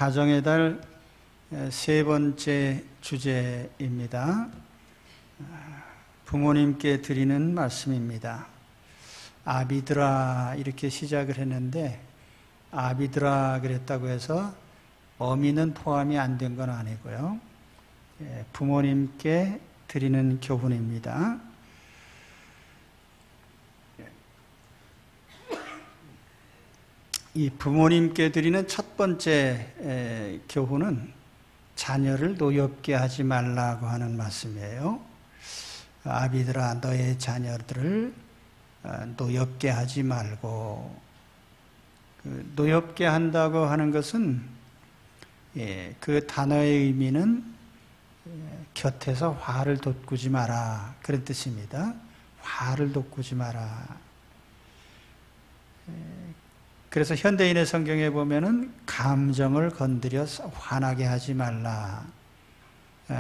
가정의 달 세 번째 주제입니다. 부모님께 드리는 말씀입니다. 아비드라 이렇게 시작을 했는데 아비드라 그랬다고 해서 어미는 포함이 안 된 건 아니고요. 부모님께 드리는 교훈입니다. 이 부모님께 드리는 첫 번째 교훈은 자녀를 노엽게 하지 말라고 하는 말씀이에요. 아비들아, 너의 자녀들을 노엽게 하지 말고, 노엽게 한다고 하는 것은 그 단어의 의미는 곁에서 화를 돋구지 마라, 그런 뜻입니다. 화를 돋구지 마라. 그래서 현대인의 성경에 보면은 감정을 건드려 화나게 하지 말라.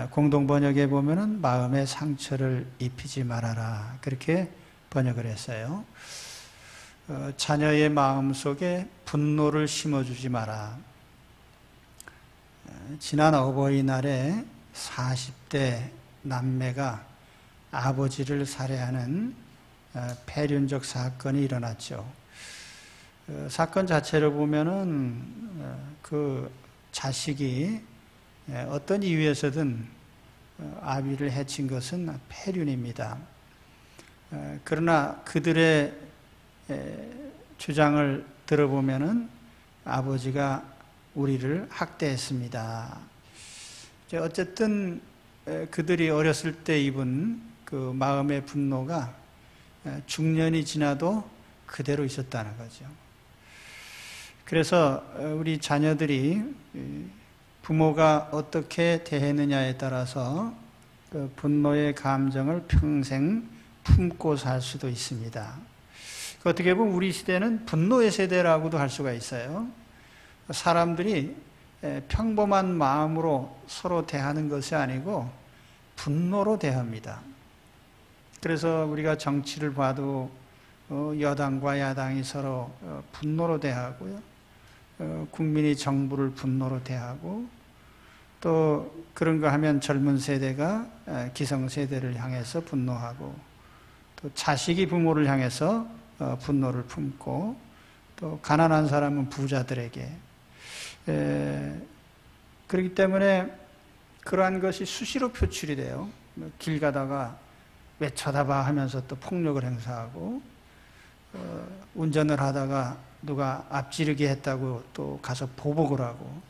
공동번역에 보면은 마음의 상처를 입히지 말아라. 그렇게 번역을 했어요. 자녀의 마음 속에 분노를 심어주지 마라. 지난 어버이날에 40대 남매가 아버지를 살해하는 폐륜적 사건이 일어났죠. 사건 자체를 보면은 그 자식이 어떤 이유에서든 아비를 해친 것은 폐륜입니다. 그러나 그들의 주장을 들어보면은 아버지가 우리를 학대했습니다. 어쨌든 그들이 어렸을 때 입은 그 마음의 분노가 중년이 지나도 그대로 있었다는 거죠. 그래서 우리 자녀들이 부모가 어떻게 대했느냐에 따라서 그 분노의 감정을 평생 품고 살 수도 있습니다. 어떻게 보면 우리 시대는 분노의 세대라고도 할 수가 있어요. 사람들이 평범한 마음으로 서로 대하는 것이 아니고 분노로 대합니다. 그래서 우리가 정치를 봐도 여당과 야당이 서로 분노로 대하고요. 국민이 정부를 분노로 대하고 또 그런 거 하면 젊은 세대가 기성세대를 향해서 분노하고 또 자식이 부모를 향해서 분노를 품고 또 가난한 사람은 부자들에게 그렇기 때문에 그러한 것이 수시로 표출이 돼요. 길 가다가 왜 쳐다봐 하면서 또 폭력을 행사하고 운전을 하다가 누가 앞지르기 했다고 또 가서 보복을 하고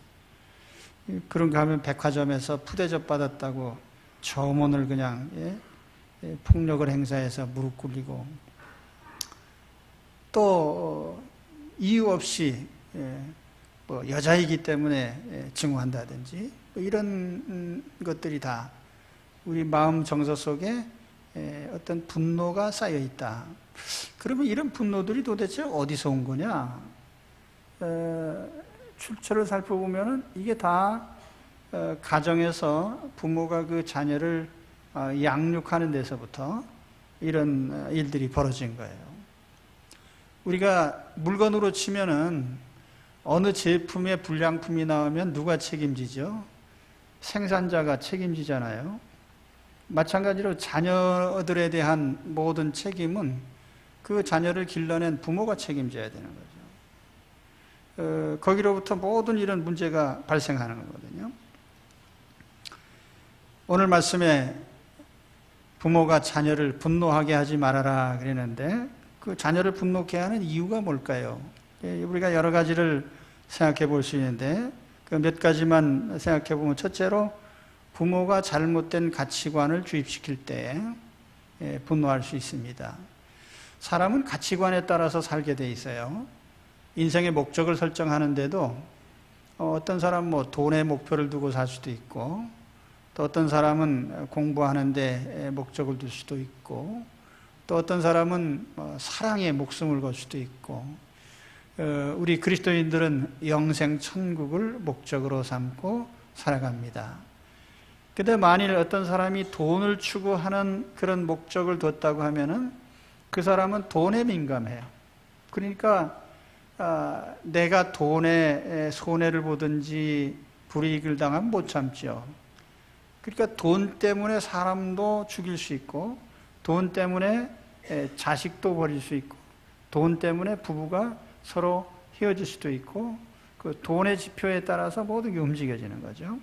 그런가 하면 백화점에서 푸대접 받았다고 점원을 그냥 폭력을 행사해서 무릎 꿇리고 또 이유 없이 뭐 여자이기 때문에 증오한다든지 이런 것들이 다 우리 마음 정서 속에 어떤 분노가 쌓여 있다. 그러면 이런 분노들이 도대체 어디서 온 거냐? 출처를 살펴보면 이게 다 가정에서 부모가 그 자녀를 양육하는 데서부터 이런 일들이 벌어진 거예요. 우리가 물건으로 치면은 어느 제품의 불량품이 나오면 누가 책임지죠? 생산자가 책임지잖아요. 마찬가지로 자녀들에 대한 모든 책임은 그 자녀를 길러낸 부모가 책임져야 되는 거죠. 거기로부터 모든 이런 문제가 발생하는 거거든요. 오늘 말씀에 부모가 자녀를 분노하게 하지 말아라 그랬는데 그 자녀를 분노케 하는 이유가 뭘까요? 우리가 여러 가지를 생각해 볼 수 있는데 그 몇 가지만 생각해 보면 첫째로 부모가 잘못된 가치관을 주입시킬 때 분노할 수 있습니다. 사람은 가치관에 따라서 살게 돼 있어요. 인생의 목적을 설정하는데도 어떤 사람은 뭐 돈의 목표를 두고 살 수도 있고 또 어떤 사람은 공부하는데 목적을 둘 수도 있고 또 어떤 사람은 사랑에 목숨을 걸 수도 있고 우리 그리스도인들은 영생 천국을 목적으로 삼고 살아갑니다. 근데 만일 어떤 사람이 돈을 추구하는 그런 목적을 뒀다고 하면은 그 사람은 돈에 민감해요. 그러니까 내가 돈에 손해를 보든지 불이익을 당하면 못 참죠. 그러니까 돈 때문에 사람도 죽일 수 있고, 돈 때문에 자식도 버릴 수 있고, 돈 때문에 부부가 서로 헤어질 수도 있고, 그 돈의 지표에 따라서 모든 게 움직여지는 거죠.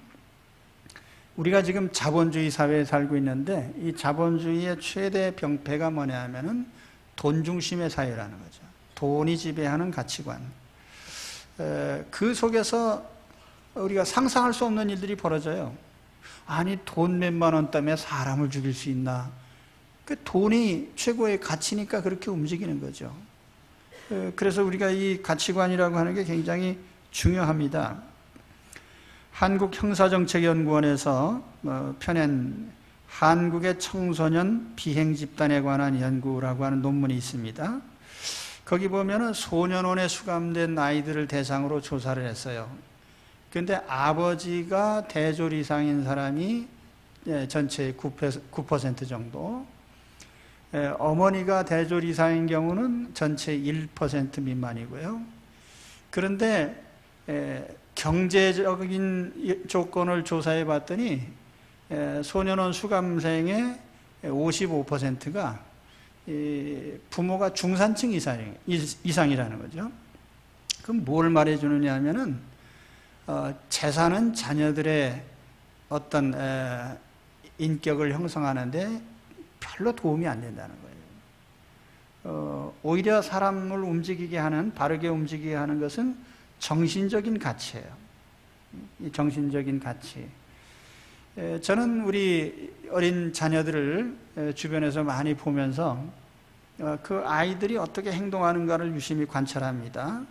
우리가 지금 자본주의 사회에 살고 있는데, 이 자본주의의 최대 병폐가 뭐냐 하면은 돈 중심의 사회라는 거죠. 돈이 지배하는 가치관. 그 속에서 우리가 상상할 수 없는 일들이 벌어져요. 아니, 돈 몇만 원 때문에 사람을 죽일 수 있나? 그 돈이 최고의 가치니까 그렇게 움직이는 거죠. 그래서 우리가 이 가치관이라고 하는 게 굉장히 중요합니다. 한국형사정책연구원에서 펴낸 한국의 청소년 비행 집단에 관한 연구라고 하는 논문이 있습니다. 거기 보면은 소년원에 수감된 아이들을 대상으로 조사를 했어요. 그런데 아버지가 대졸 이상인 사람이 전체의 9% 정도, 어머니가 대졸 이상인 경우는 전체의 1% 미만이고요. 그런데 경제적인 조건을 조사해 봤더니 소년원 수감생의 55%가 부모가 중산층 이상이라는 거죠. 그럼 뭘 말해주느냐 하면은 재산은 자녀들의 어떤 인격을 형성하는데 별로 도움이 안 된다는 거예요. 오히려 사람을 움직이게 하는, 바르게 움직이게 하는 것은 정신적인 가치예요. 이 정신적인 가치. 저는 우리 어린 자녀들을 주변에서 많이 보면서 그 아이들이 어떻게 행동하는가를 유심히 관찰합니다.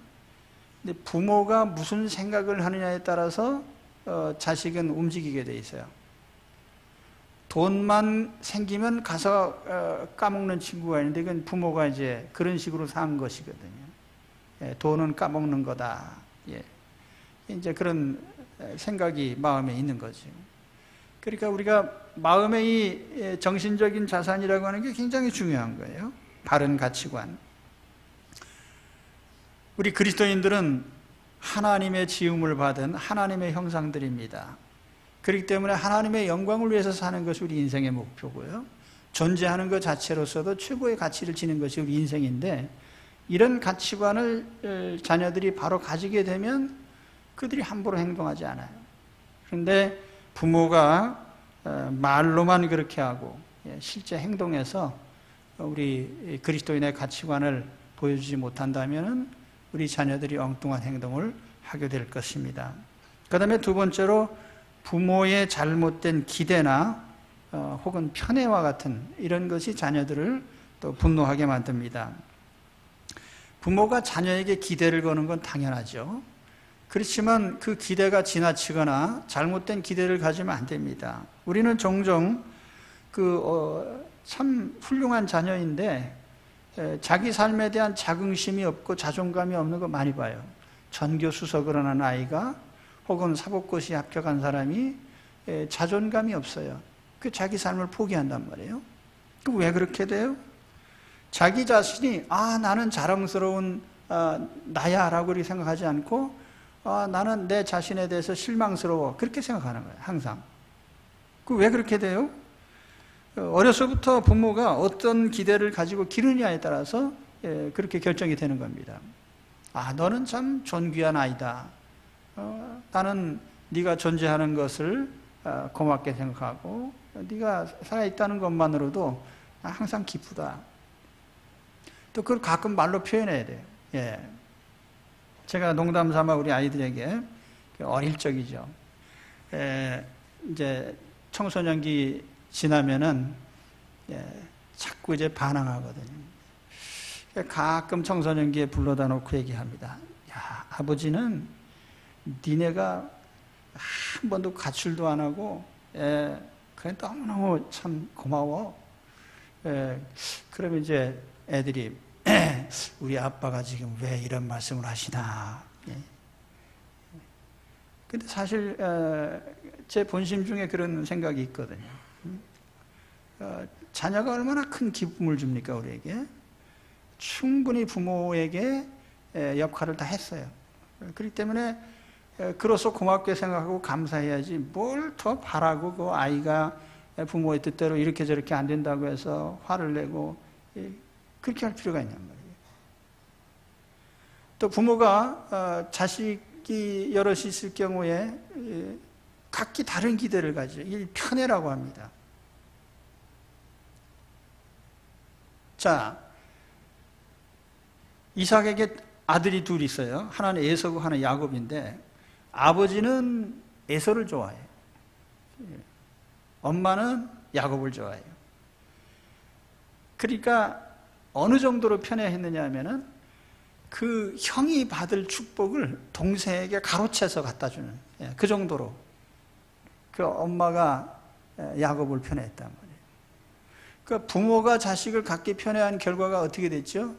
근데 부모가 무슨 생각을 하느냐에 따라서 자식은 움직이게 돼 있어요. 돈만 생기면 가서 까먹는 친구가 있는데 그건 부모가 이제 그런 식으로 산 것이거든요. 돈은 까먹는 거다. 이제 그런 생각이 마음에 있는 거죠. 그러니까 우리가 마음의 이 정신적인 자산이라고 하는 게 굉장히 중요한 거예요. 바른 가치관. 우리 그리스도인들은 하나님의 지음을 받은 하나님의 형상들입니다. 그렇기 때문에 하나님의 영광을 위해서 사는 것이 우리 인생의 목표고요. 존재하는 것 자체로서도 최고의 가치를 지닌 것이 우리 인생인데, 이런 가치관을 자녀들이 바로 가지게 되면 그들이 함부로 행동하지 않아요. 그런데 부모가 말로만 그렇게 하고 실제 행동에서 우리 그리스도인의 가치관을 보여주지 못한다면 우리 자녀들이 엉뚱한 행동을 하게 될 것입니다. 그 다음에 두 번째로 부모의 잘못된 기대나 혹은 편애와 같은 이런 것이 자녀들을 또 분노하게 만듭니다. 부모가 자녀에게 기대를 거는 건 당연하죠. 그렇지만 그 기대가 지나치거나 잘못된 기대를 가지면 안 됩니다. 우리는 종종 참 훌륭한 자녀인데 자기 삶에 대한 자긍심이 없고 자존감이 없는 거 많이 봐요. 전교 수석을 하는 아이가 혹은 사법고시 합격한 사람이 자존감이 없어요. 그 자기 삶을 포기한단 말이에요. 그 왜 그렇게 돼요? 자기 자신이 나는 자랑스러운 나야 라고 그렇게 생각하지 않고 나는 내 자신에 대해서 실망스러워 그렇게 생각하는 거예요. 항상. 그 왜 그렇게 돼요? 어려서부터 부모가 어떤 기대를 가지고 기르느냐에 따라서 그렇게 결정이 되는 겁니다. 너는 참 존귀한 아이다. 나는 네가 존재하는 것을 고맙게 생각하고 네가 살아있다는 것만으로도 항상 기쁘다. 또 그걸 가끔 말로 표현해야 돼요. 제가 농담 삼아 우리 아이들에게 어릴 적이죠. 이제 청소년기 지나면은 자꾸 이제 반항하거든요. 가끔 청소년기에 불러다 놓고 얘기합니다. 야, 아버지는 니네가 한 번도 가출도 안 하고 그래 너무너무 참 고마워. 그러면 이제 애들이 우리 아빠가 지금 왜 이런 말씀을 하시나. 근데 사실 제 본심 중에 그런 생각이 있거든요. 자녀가 얼마나 큰 기쁨을 줍니까 우리에게. 충분히 부모에게 역할을 다 했어요. 그렇기 때문에 그로서 고맙게 생각하고 감사해야지 뭘 더 바라고 그 아이가 부모의 뜻대로 이렇게 저렇게 안 된다고 해서 화를 내고 그렇게 할 필요가 있냔 말이에요. 또 부모가 자식이 여럿이 있을 경우에 각기 다른 기대를 가지죠. 이 편애라고 합니다. 자, 이삭에게 아들이 둘 있어요. 하나는 에서고 하나는 야곱인데 아버지는 에서를 좋아해요. 엄마는 야곱을 좋아해요. 그러니까 어느 정도로 편애했느냐 하면은 그 형이 받을 축복을 동생에게 가로채서 갖다 주는 그 정도로 그 엄마가 야곱을 편애했단 말이에요. 그러니까 부모가 자식을 각기 편애한 결과가 어떻게 됐죠?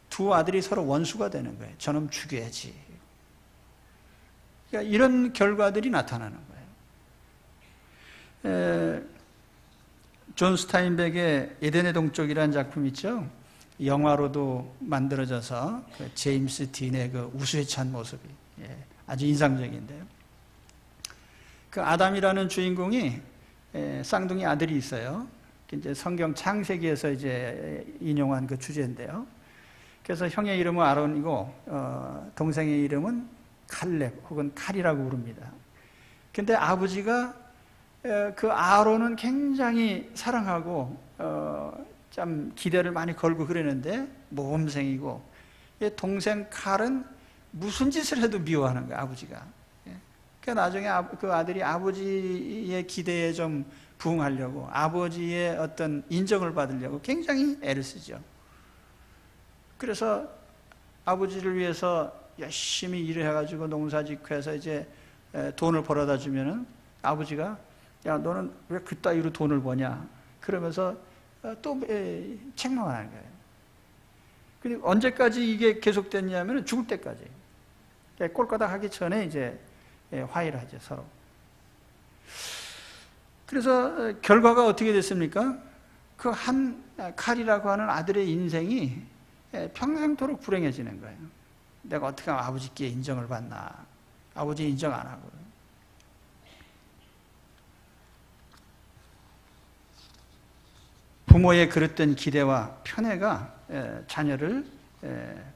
두 아들이 서로 원수가 되는 거예요. 저놈 죽여야지. 그러니까 이런 결과들이 나타나는 거예요. 존 스타인백의 에덴의 동쪽이라는 작품 있죠? 영화로도 만들어져서 그 제임스 딘의 그 우수에 찬 모습이 아주 인상적인데요. 그 아담이라는 주인공이 쌍둥이 아들이 있어요. 이제 성경 창세기에서 이제 인용한 그 주제인데요. 그래서 형의 이름은 아론이고 동생의 이름은 칼렙 혹은 칼이라고 부릅니다. 근데 아버지가 그 아론은 굉장히 사랑하고 참 기대를 많이 걸고 그러는데 모범생이고 동생 칼은 무슨 짓을 해도 미워하는 거예요, 아버지가. 그러니까 나중에 그 아들이 아버지의 기대에 좀 부응하려고 아버지의 어떤 인정을 받으려고 굉장히 애를 쓰죠. 그래서 아버지를 위해서 열심히 일을 해가지고 농사 짓고 해서 이제 돈을 벌어다 주면은 아버지가 야, 너는 왜 그따위로 돈을 버냐? 그러면서 또 책망을 하는 거예요. 그리고 언제까지 이게 계속됐냐면 죽을 때까지. 꼴까닥 하기 전에 이제 화해를 하죠, 서로. 그래서 결과가 어떻게 됐습니까? 그 한 칼이라고 하는 아들의 인생이 평생토록 불행해지는 거예요. 내가 어떻게 하면 아버지께 인정을 받나. 아버지 인정 안 하고. 부모의 그릇된 기대와 편애가 자녀를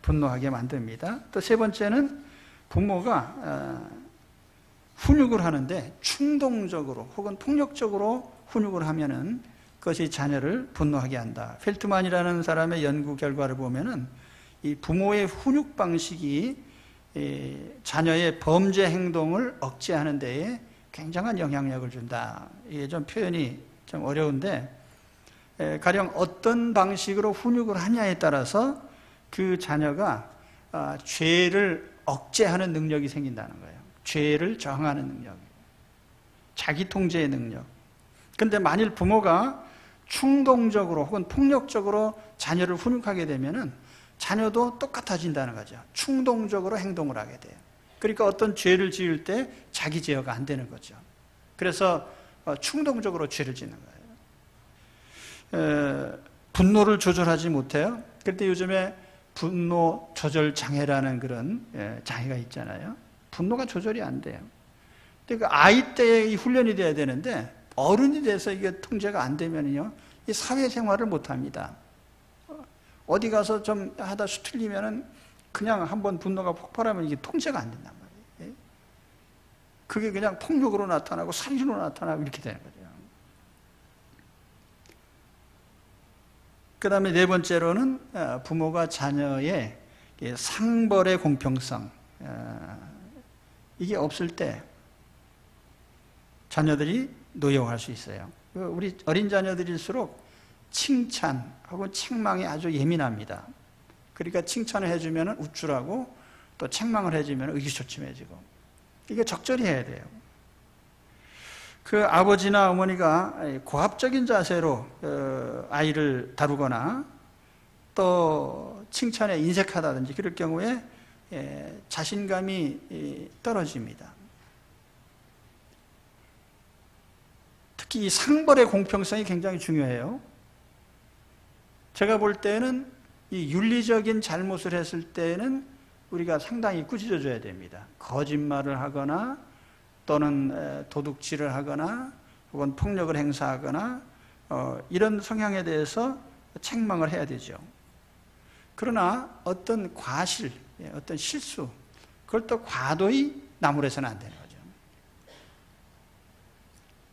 분노하게 만듭니다. 또 세 번째는 부모가 훈육을 하는데 충동적으로 혹은 폭력적으로 훈육을 하면은 그것이 자녀를 분노하게 한다. 펠트만이라는 사람의 연구 결과를 보면은 이 부모의 훈육 방식이 자녀의 범죄 행동을 억제하는 데에 굉장한 영향력을 준다. 이게 좀 표현이 좀 어려운데 가령 어떤 방식으로 훈육을 하냐에 따라서 그 자녀가 죄를 억제하는 능력이 생긴다는 거예요. 죄를 저항하는 능력, 자기 통제의 능력. 그런데 만일 부모가 충동적으로 혹은 폭력적으로 자녀를 훈육하게 되면은 자녀도 똑같아진다는 거죠. 충동적으로 행동을 하게 돼요. 그러니까 어떤 죄를 지을 때 자기 제어가 안 되는 거죠. 그래서 충동적으로 죄를 짓는 거예요. 분노를 조절하지 못해요. 그런데 요즘에 분노 조절 장애라는 그런 장애가 있잖아요. 분노가 조절이 안 돼요. 근데 그 아이 때에 이 훈련이 돼야 되는데 어른이 돼서 이게 통제가 안 되면요, 이 사회생활을 못 합니다. 어디 가서 좀 하다 수틀리면은 그냥 한번 분노가 폭발하면 이게 통제가 안 된단 말이에요. 그게 그냥 폭력으로 나타나고 살인으로 나타나고 이렇게 되는 거죠. 그 다음에 네 번째로는 부모가 자녀의 상벌의 공평성, 이게 없을 때 자녀들이 노여워할 수 있어요. 우리 어린 자녀들일수록 칭찬하고 책망에 아주 예민합니다. 그러니까 칭찬을 해주면 우쭐하고 또 책망을 해주면 의기소침해지고, 이게 적절히 해야 돼요. 그 아버지나 어머니가 고압적인 자세로 아이를 다루거나 또 칭찬에 인색하다든지 그럴 경우에 자신감이 떨어집니다. 특히 이 상벌의 공평성이 굉장히 중요해요. 제가 볼 때는 이 윤리적인 잘못을 했을 때는 우리가 상당히 꾸짖어줘야 됩니다. 거짓말을 하거나 또는 도둑질을 하거나 혹은 폭력을 행사하거나 이런 성향에 대해서 책망을 해야 되죠. 그러나 어떤 과실, 어떤 실수, 그걸 또 과도히 나무래서는 안 되는 거죠.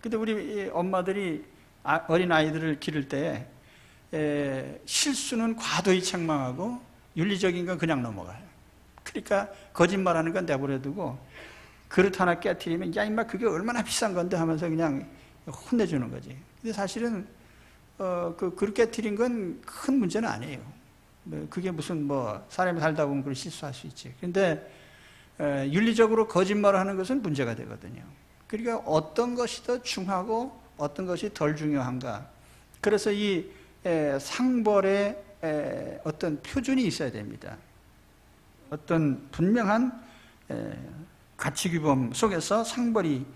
근데 우리 엄마들이 어린 아이들을 기를 때 실수는 과도히 책망하고 윤리적인 건 그냥 넘어가요. 그러니까 거짓말하는 건 내버려두고 그릇 하나 깨트리면 야 임마 그게 얼마나 비싼 건데 하면서 그냥 혼내주는 거지. 근데 사실은 그 그릇 깨트린 건 큰 문제는 아니에요. 그게 무슨 사람이 살다 보면 그걸 실수할 수 있지. 근데 윤리적으로 거짓말하는 것은 문제가 되거든요. 그러니까 어떤 것이 더 중하고 어떤 것이 덜 중요한가. 그래서 이 상벌의 어떤 표준이 있어야 됩니다. 어떤 분명한 가치규범 속에서 상벌이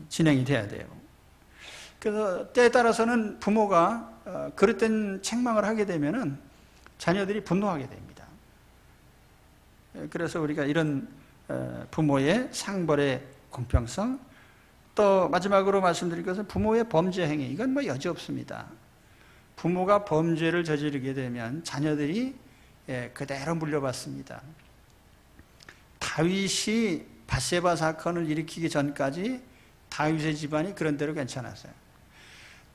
진행이 돼야 돼요. 그래서 때에 따라서는 부모가 그릇된 책망을 하게 되면은 자녀들이 분노하게 됩니다. 그래서 우리가 이런 부모의 상벌의 공평성, 또 마지막으로 말씀드릴 것은 부모의 범죄 행위, 이건 여지 없습니다. 부모가 범죄를 저지르게 되면 자녀들이 그대로 물려받습니다. 다윗이 밧세바 사건을 일으키기 전까지 다윗의 집안이 그런 대로 괜찮았어요.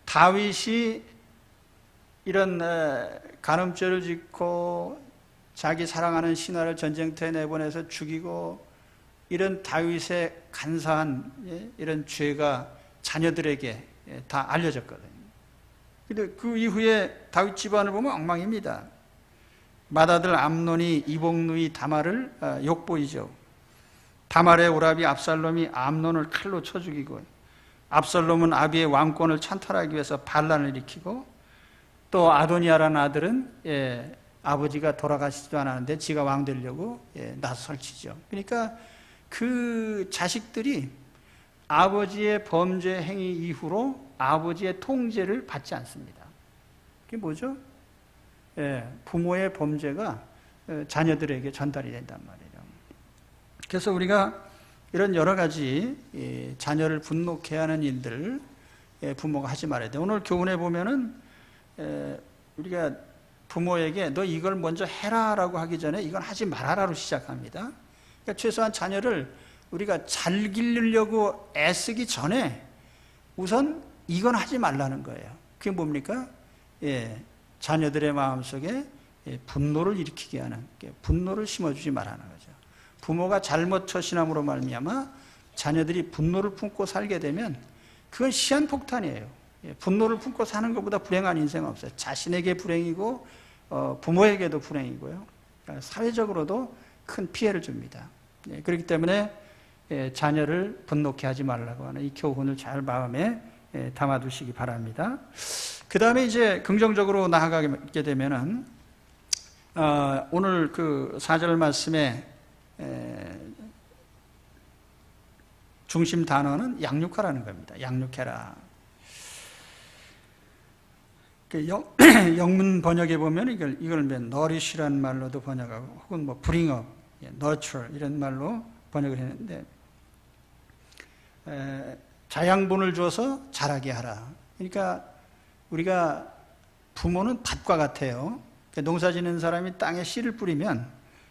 다윗이 이런 간음죄를 짓고 자기 사랑하는 신하를 전쟁터에 내보내서 죽이고 이런 다윗의 간사한 이런 죄가 자녀들에게 다 알려졌거든요. 근데 그 이후에 다윗 집안을 보면 엉망입니다. 맏아들 암논이 이복누이 다말을 욕보이죠. 다말의 오라비 압살롬이 암논을 칼로 쳐 죽이고, 압살롬은 아비의 왕권을 찬탈하기 위해서 반란을 일으키고, 또 아도니아라는 아들은 아버지가 돌아가시지도 않았는데 지가 왕 되려고 나서 설치죠. 그러니까 그 자식들이 아버지의 범죄 행위 이후로 아버지의 통제를 받지 않습니다. 그게 뭐죠? 부모의 범죄가 자녀들에게 전달이 된단 말이에요. 그래서 우리가 이런 여러 가지 자녀를 분노케 하는 일들 부모가 하지 말아야 돼요. 오늘 교훈에 보면은 우리가 부모에게 너 이걸 먼저 해라라고 하기 전에 이건 하지 말아라로 시작합니다. 그러니까 최소한 자녀를 우리가 잘 기르려고 애쓰기 전에 우선 이건 하지 말라는 거예요. 그게 뭡니까? 자녀들의 마음속에 분노를 일으키게 하는, 분노를 심어주지 말라는 거죠. 부모가 잘못 처신함으로 말미암아 자녀들이 분노를 품고 살게 되면 그건 시한폭탄이에요. 분노를 품고 사는 것보다 불행한 인생은 없어요. 자신에게 불행이고 부모에게도 불행이고요. 그러니까 사회적으로도 큰 피해를 줍니다. 그렇기 때문에 자녀를 분노케 하지 말라고 하는 이 교훈을 잘 마음에 담아두시기 바랍니다. 그 다음에 이제 긍정적으로 나아가게 되면은 오늘 그 4절 말씀에 중심 단어는 양육하라는 겁니다. 양육해라. 영문 번역에 보면 이걸 nourish라는 말로도 번역하고 혹은 bring up, nurture 이런 말로 번역을 했는데 자양분을 줘서 자라게 하라. 그러니까 우리가 부모는 밭과 같아요. 농사 짓는 사람이 땅에 씨를 뿌리면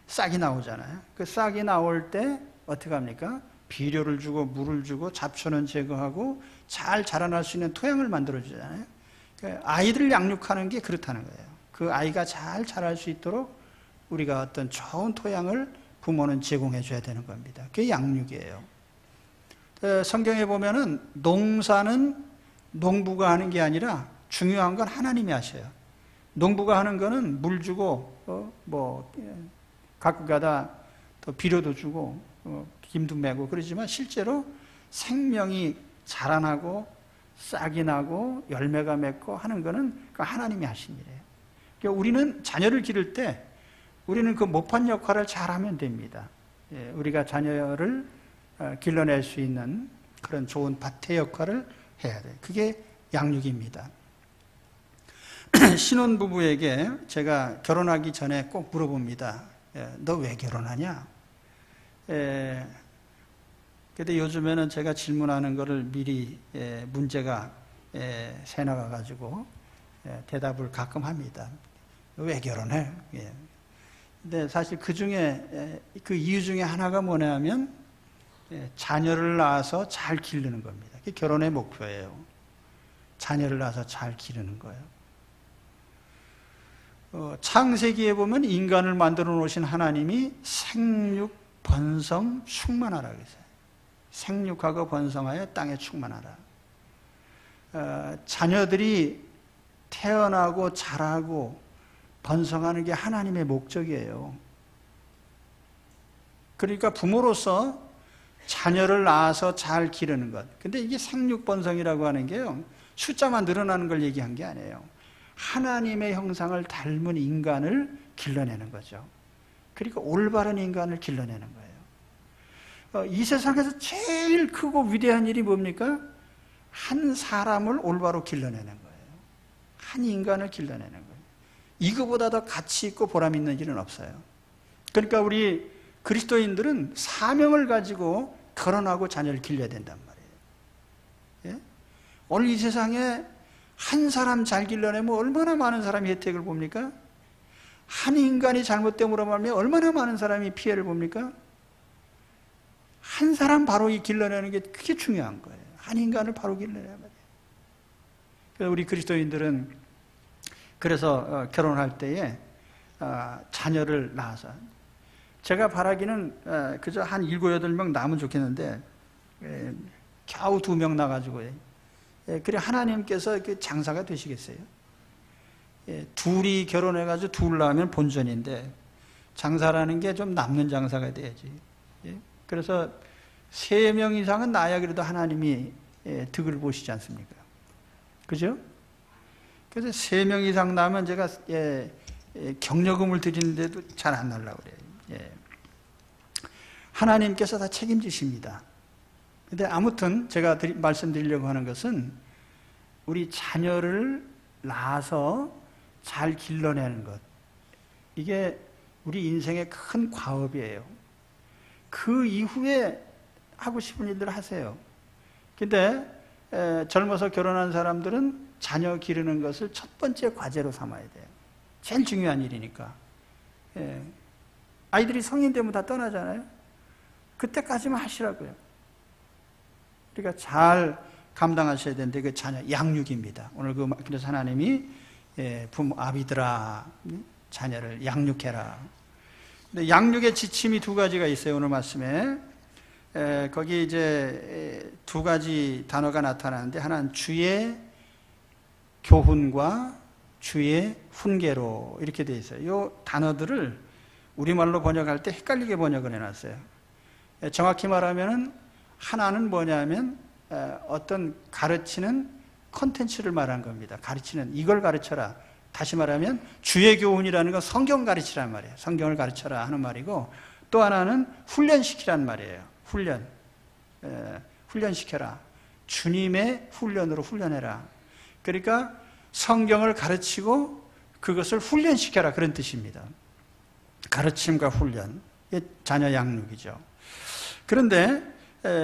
싹이 나오잖아요. 그 싹이 나올 때 어떻게 합니까? 비료를 주고 물을 주고 잡초는 제거하고 잘 자라날 수 있는 토양을 만들어 주잖아요. 아이들을 양육하는 게 그렇다는 거예요. 그 아이가 잘 자랄 수 있도록 우리가 어떤 좋은 토양을 부모는 제공해 줘야 되는 겁니다. 그게 양육이에요. 성경에 보면은 농사는 농부가 하는 게 아니라 중요한 건 하나님이 하셔요. 농부가 하는 거는 물 주고 가끔가다 또 비료도 주고 김도 메고 그러지만 실제로 생명이 자라나고 싹이 나고 열매가 맺고 하는 거는 하나님이 하신 일이에요. 그러니까 우리는 자녀를 기를 때 우리는 그 모판 역할을 잘하면 됩니다. 우리가 자녀를 길러낼 수 있는 그런 좋은 밭의 역할을 해야 돼요. 그게 양육입니다. 신혼부부에게 제가 결혼하기 전에 꼭 물어봅니다. 너 왜 결혼하냐? 근데 요즘에는 제가 질문하는 거를 미리 문제가 새나가 가지고 대답을 가끔 합니다. 왜 결혼해? 근데 사실 그 중에 그 이유 중에 하나가 뭐냐면 자녀를 낳아서 잘 기르는 겁니다. 그게 결혼의 목표예요. 자녀를 낳아서 잘 기르는 거예요. 창세기에 보면 인간을 만들어 놓으신 하나님이 생육, 번성, 충만하라 그랬어요. 생육하고 번성하여 땅에 충만하라. 자녀들이 태어나고 자라고 번성하는 게 하나님의 목적이에요. 그러니까 부모로서 자녀를 낳아서 잘 기르는 것. 근데 이게 생육번성이라고 하는 게요, 숫자만 늘어나는 걸 얘기한 게 아니에요. 하나님의 형상을 닮은 인간을 길러내는 거죠. 그러니까 올바른 인간을 길러내는 거예요. 이 세상에서 제일 크고 위대한 일이 뭡니까? 한 사람을 올바로 길러내는 거예요. 한 인간을 길러내는 거예요. 이거보다 더 가치 있고 보람 있는 일은 없어요. 그러니까 우리 그리스도인들은 사명을 가지고 결혼하고 자녀를 길러야 된단 말이에요. 예? 오늘 이 세상에 한 사람 잘 길러내면 얼마나 많은 사람이 혜택을 봅니까? 한 인간이 잘못됨으로 말하면 얼마나 많은 사람이 피해를 봅니까? 한 사람 바로 이 길러내는 게 그게 중요한 거예요. 한 인간을 바로 길러내야 말이에요. 그래서 우리 그리스도인들은 그래서 결혼할 때에 자녀를 낳아서, 제가 바라기는 그저 한 7, 8명 낳으면 좋겠는데 겨우 2명 나가지고, 그래 하나님께서 그 장사가 되시겠어요? 둘이 결혼해가지고 둘 낳으면 본전인데 장사라는 게 좀 남는 장사가 돼야지. 그래서 3명 이상은 낳아야 그래도 하나님이 득을 보시지 않습니까? 그죠? 그래서 3명 이상 낳으면 제가 경력금을 드리는데도 잘 안 나려고 그래요. 하나님께서 다 책임지십니다. 근데 아무튼 제가 말씀드리려고 하는 것은 우리 자녀를 낳아서 잘 길러내는 것, 이게 우리 인생의 큰 과업이에요. 그 이후에 하고 싶은 일들 하세요. 근데 젊어서 결혼한 사람들은 자녀 기르는 것을 첫 번째 과제로 삼아야 돼요. 제일 중요한 일이니까. 아이들이 성인 되면 다 떠나잖아요. 그때까지만 하시라고요. 그러니까 잘 감당하셔야 되는데 그 자녀 양육입니다. 오늘 그래서 하나님이 부모 아비들아 자녀를 양육해라. 근데 양육의 지침이 2가지가 있어요. 오늘 말씀에 거기 이제 2가지 단어가 나타나는데, 하나는 주의 교훈과 주의 훈계로 이렇게 되어 있어요. 이 단어들을 우리말로 번역할 때 헷갈리게 번역을 해놨어요. 정확히 말하면은 하나는 뭐냐면 어떤 가르치는 콘텐츠를 말한 겁니다. 가르치는, 이걸 가르쳐라. 다시 말하면 주의 교훈이라는 건 성경 가르치라는 말이에요. 성경을 가르쳐라 하는 말이고, 또 하나는 훈련시키라는 말이에요. 훈련시켜라. 주님의 훈련으로 훈련해라. 그러니까 성경을 가르치고 그것을 훈련시켜라, 그런 뜻입니다. 가르침과 훈련, 자녀 양육이죠. 그런데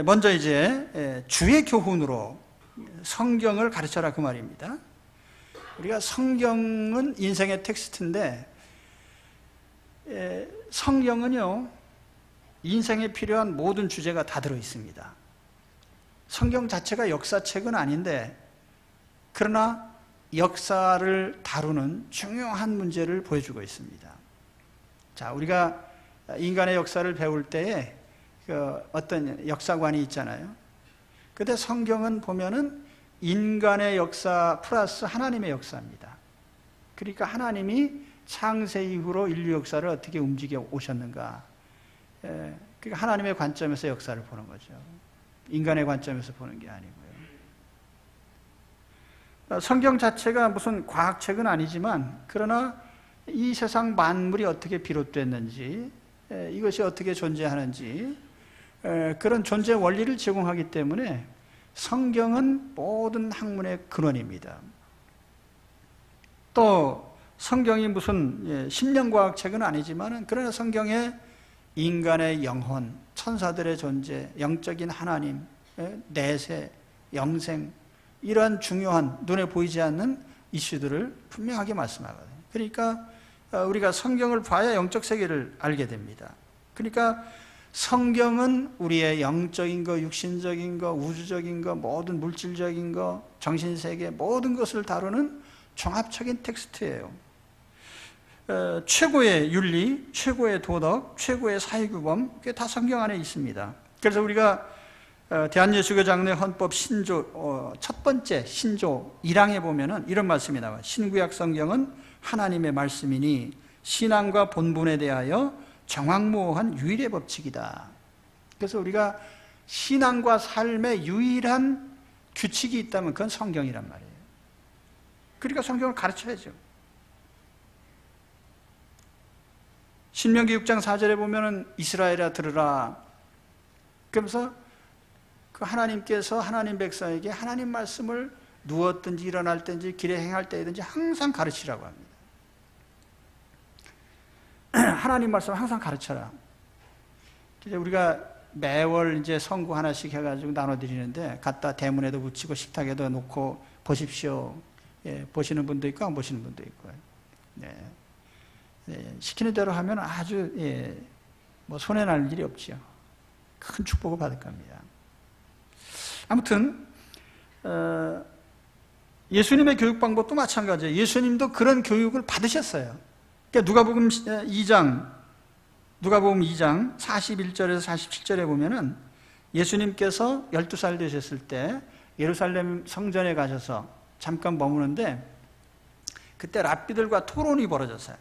먼저 이제 주의 교훈으로 성경을 가르쳐라, 그 말입니다. 우리가 성경은 인생의 텍스트인데, 성경은요 인생에 필요한 모든 주제가 다 들어있습니다. 성경 자체가 역사책은 아닌데, 그러나 역사를 다루는 중요한 문제를 보여주고 있습니다. 자, 우리가 인간의 역사를 배울 때에 어떤 역사관이 있잖아요. 근데 성경은 보면은 인간의 역사 플러스 하나님의 역사입니다. 그러니까 하나님이 창세 이후로 인류 역사를 어떻게 움직여 오셨는가. 그러니까 하나님의 관점에서 역사를 보는 거죠. 인간의 관점에서 보는 게 아니고요. 성경 자체가 무슨 과학책은 아니지만, 그러나 이 세상 만물이 어떻게 비롯됐는지, 이것이 어떻게 존재하는지, 그런 존재 원리를 제공하기 때문에 성경은 모든 학문의 근원입니다. 또 성경이 무슨 심령과학 책은 아니지만 그러나 성경에 인간의 영혼, 천사들의 존재, 영적인 하나님, 내세, 영생 이러한 중요한 눈에 보이지 않는 이슈들을 분명하게 말씀하거든요. 그러니까 우리가 성경을 봐야 영적 세계를 알게 됩니다. 그러니까 성경은 우리의 영적인 거, 육신적인 거, 우주적인 거, 모든 물질적인 거, 정신세계 모든 것을 다루는 종합적인 텍스트예요. 최고의 윤리, 최고의 도덕, 최고의 사회규범 그게 다 성경 안에 있습니다. 그래서 우리가 대한예수교장로의 헌법 신조 첫 번째 신조 1항에 보면은 이런 말씀이 나와요. 신구약 성경은 하나님의 말씀이니 신앙과 본분에 대하여 정확무오한 유일의 법칙이다. 그래서 우리가 신앙과 삶의 유일한 규칙이 있다면 그건 성경이란 말이에요. 그러니까 성경을 가르쳐야죠. 신명기 6장 4절에 보면은 이스라엘아 들으라. 그러면서 그 하나님께서 하나님 백성에게 하나님 말씀을 누웠든지 일어날 때든지 길에 행할 때든지 항상 가르치라고 합니다. 하나님 말씀 항상 가르쳐라. 이제 우리가 매월 이제 성구 하나씩 해가지고 나눠드리는데 갖다 대문에도 붙이고 식탁에도 놓고 보십시오. 예, 보시는 분도 있고 안 보시는 분도 있고. 네. 네, 시키는 대로 하면 아주 뭐 손해 날 일이 없지요. 큰 축복을 받을 겁니다. 아무튼 예수님의 교육 방법도 마찬가지예요. 예수님도 그런 교육을 받으셨어요. 그러니까 누가복음 2장 41절에서 47절에 보면은 예수님께서 12살 되셨을 때 예루살렘 성전에 가셔서 잠깐 머무는데 그때 랍비들과 토론이 벌어졌어요.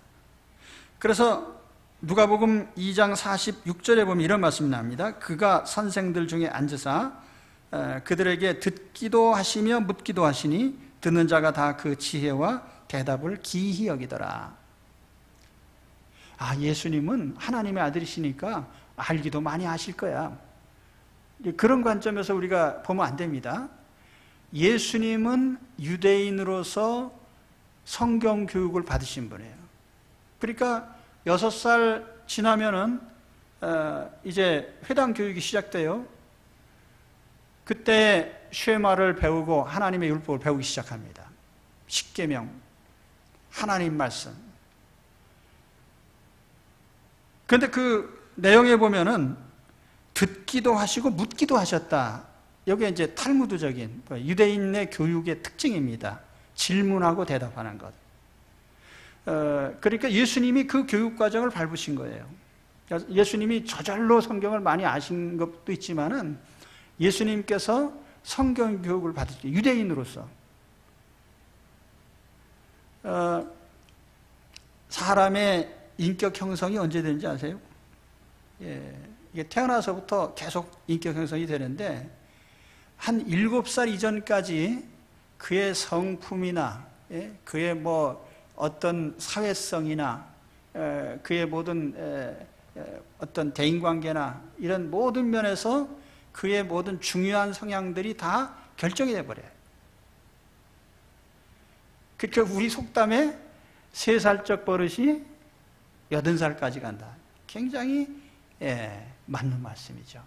그래서 누가복음 2장 46절에 보면 이런 말씀이 나옵니다. 그가 선생들 중에 앉으사 그들에게 듣기도 하시며 묻기도 하시니 듣는 자가 다 그 지혜와 대답을 기이히 여기더라. 아, 예수님은 하나님의 아들이시니까 알기도 많이 아실 거야. 그런 관점에서 우리가 보면 안 됩니다. 예수님은 유대인으로서 성경 교육을 받으신 분이에요. 그러니까 6살 지나면은 이제 회당 교육이 시작돼요. 그때 쉐마를 배우고 하나님의 율법을 배우기 시작합니다. 십계명, 하나님 말씀. 그런데 그 내용에 보면은 듣기도 하시고 묻기도 하셨다. 여기에 이제 탈무드적인 유대인의 교육의 특징입니다. 질문하고 대답하는 것. 그러니까 예수님이 그 교육 과정을 밟으신 거예요. 예수님이 저절로 성경을 많이 아신 것도 있지만은 예수님께서 성경 교육을 받으셨죠. 유대인으로서. 사람의 인격 형성이 언제 되는지 아세요? 예, 이게 태어나서부터 계속 인격 형성이 되는데 한 7살 이전까지 그의 성품이나 그의 뭐 어떤 사회성이나 그의 모든 어떤 대인관계나 이런 모든 면에서 그의 모든 중요한 성향들이 다 결정이 돼버려요. 그러니까 우리 속담에 3살적 버릇이 80살까지 간다. 굉장히 맞는 말씀이죠.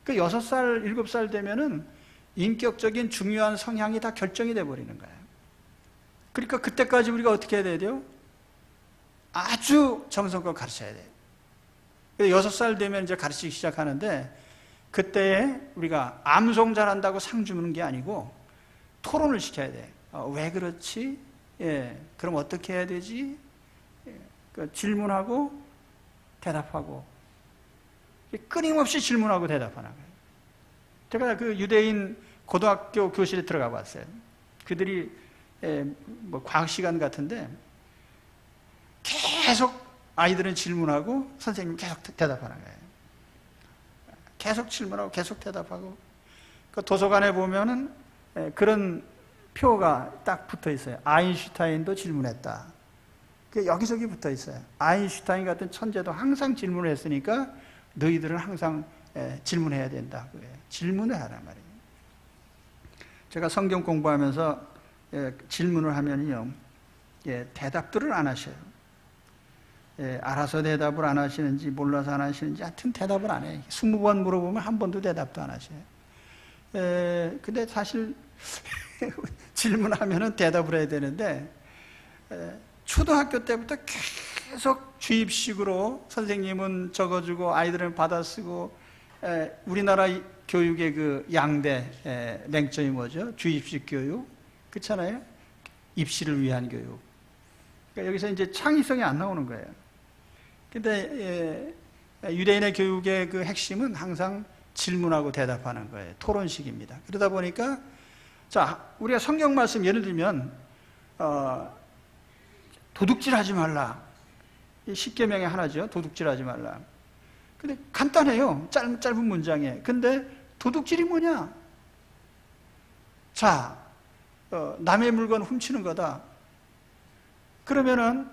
그 6살, 7살 되면은 인격적인 중요한 성향이 다 결정이 돼버리는 거예요. 그러니까 그때까지 우리가 어떻게 해야 돼요? 아주 정성껏 가르쳐야 돼요. 6살 되면 이제 가르치기 시작하는데 그때 우리가 암송 잘한다고 상 주는 게 아니고 토론을 시켜야 돼. 왜 그렇지? 그럼 어떻게 해야 되지? 질문하고 대답하고 끊임없이 질문하고 대답하는 거예요. 제가 그 유대인 고등학교 교실에 들어가 봤어요. 그들이 뭐 과학 시간 같은데 계속 아이들은 질문하고 선생님이 계속 대답하는 거예요. 계속 질문하고 계속 대답하고. 그 도서관에 보면은 그런 표가 딱 붙어 있어요. 아인슈타인도 질문했다. 그 여기저기 붙어 있어요. 아인슈타인 같은 천재도 항상 질문을 했으니까 너희들은 항상 질문해야 된다. 질문을 하란 말이에요. 제가 성경 공부하면서 질문을 하면요, 대답들을 안 하셔요. 알아서 대답을 안 하시는지 몰라서 안 하시는지 하여튼 대답을 안 해요. 20번 물어보면 한 번도 대답도 안 하셔요. 근데 사실 질문하면은 대답을 해야 되는데 초등학교 때부터 계속 주입식으로 선생님은 적어주고 아이들은 받아쓰고 우리나라 교육의 그 양대 맹점이 뭐죠? 주입식 교육 그렇잖아요. 입시를 위한 교육. 그러니까 여기서 이제 창의성이 안 나오는 거예요. 근데 유대인의 교육의 그 핵심은 항상 질문하고 대답하는 거예요. 토론식입니다. 그러다 보니까 자, 우리가 성경 말씀 예를 들면 도둑질하지 말라. 이 십계명의 하나죠. 도둑질하지 말라. 근데 간단해요. 짧은 문장에. 근데 도둑질이 뭐냐? 자, 남의 물건 훔치는 거다. 그러면은